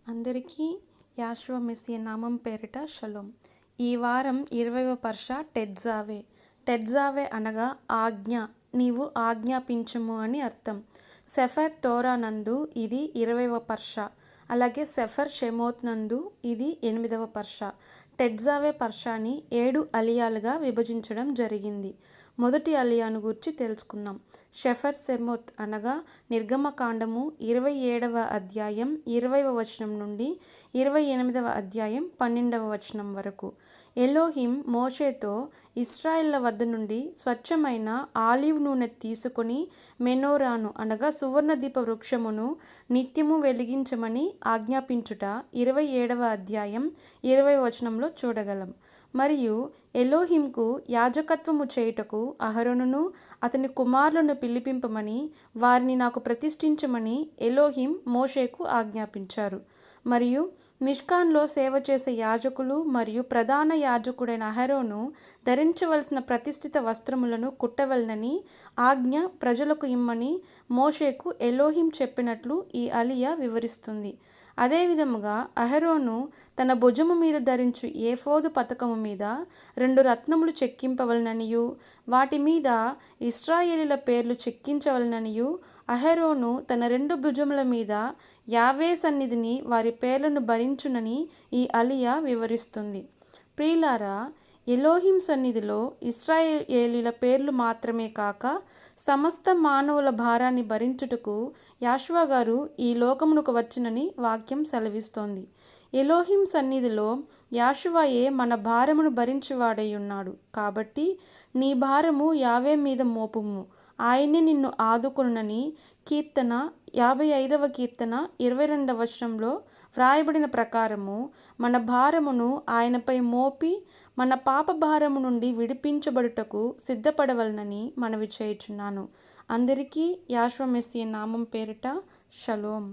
అందరికీ యాషువ మెస్సియ నామం పేరిట షలోం. ఈ వారం 20వ పర్ష టెట్జావే. టెట్జావే అనగా ఆజ్ఞ, నీవు ఆజ్ఞాపించుము అని అర్థం. సెఫర్ తోరా నందు ఇది 20వ పర్ష. అలాగే సెఫర్ షెమోత్ నందు ఇది 8వ పర్ష. టెట్జావే పర్షాని 7 అలియాలుగా విభజించడం జరిగింది. మొదటి అలియాను గురించి తెలుసుకుందాం. షెఫర్ షెమోత్ అనగా నిర్గమకాండము 27వ అధ్యాయం 20వ వచనం నుండి 28వ అధ్యాయం 12వ వచనం వరకు. ఎలోహిం మోషేతో ఇశ్రాయేళ్ల వద్ద నుండి స్వచ్ఛమైన ఆలివ్ నూనె తీసుకొని మెనోరాను అనగా సువర్ణదీప వృక్షమును నిత్యము వెలిగించమని ఆజ్ఞాపించుట 27వ అధ్యాయం 20వ వచనంలో చూడగలం. మరియు ఎలోహింకు యాజకత్వము చేయుటకు అహరోనును అతని కుమారులను పిలిపింపమని వారిని నాకు ప్రతిష్ఠించమని ఎలోహిం మోషేకు ఆజ్ఞాపించారు. మరియు మిష్కాన్లో సేవ చేసే యాజకులు మరియు ప్రధాన యాజకుడైన అహరోను ధరించవలసిన ప్రతిష్ఠిత వస్త్రములను కుట్టవలనని ఆజ్ఞ ప్రజలకు ఇమ్మని మోషేకు ఎలోహిం చెప్పినట్లు ఈ అలియా వివరిస్తుంది. అదేవిధముగా అహరోను తన భుజము మీద ధరించు ఏఫోదు పతకము మీద 2 రత్నములు చెక్కింపవలననియు వాటి మీద ఇశ్రాయేలీల పేర్లు చెక్కించవలననియు అహరోను తన 2 భుజముల మీద యావే సన్నిధిని వారి పేర్లను భరించునని ఈ అలియా వివరిస్తుంది. ప్రియులారా, ఎలోహిం సన్నిధిలో ఇశ్రాయేలీల పేర్లు మాత్రమే కాక సమస్త మానవుల భారాన్ని భరించుటకు యాషువ గారు ఈ లోకమునకు వచ్చినని వాక్యం సెలవిస్తోంది. ఎలోహిం సన్నిధిలో యాషువయే మన భారమును భరించువాడై ఉన్నాడు. కాబట్టి నీ భారము యావే మీద మోపుము, ఆయనే నిన్ను ఆదుకొనునని కీర్తన 55వ కీర్తన 22వ వచనంలో వ్రాయబడిన ప్రకారము మన భారమును ఆయనపై మోపి మన పాప భారము నుండి విడిపించబడుటకు సిద్ధపడవలనని మనవి చేయుచున్నాను. అందరికీ యాషువ మెస్సియ నామం పేరిట షలోం.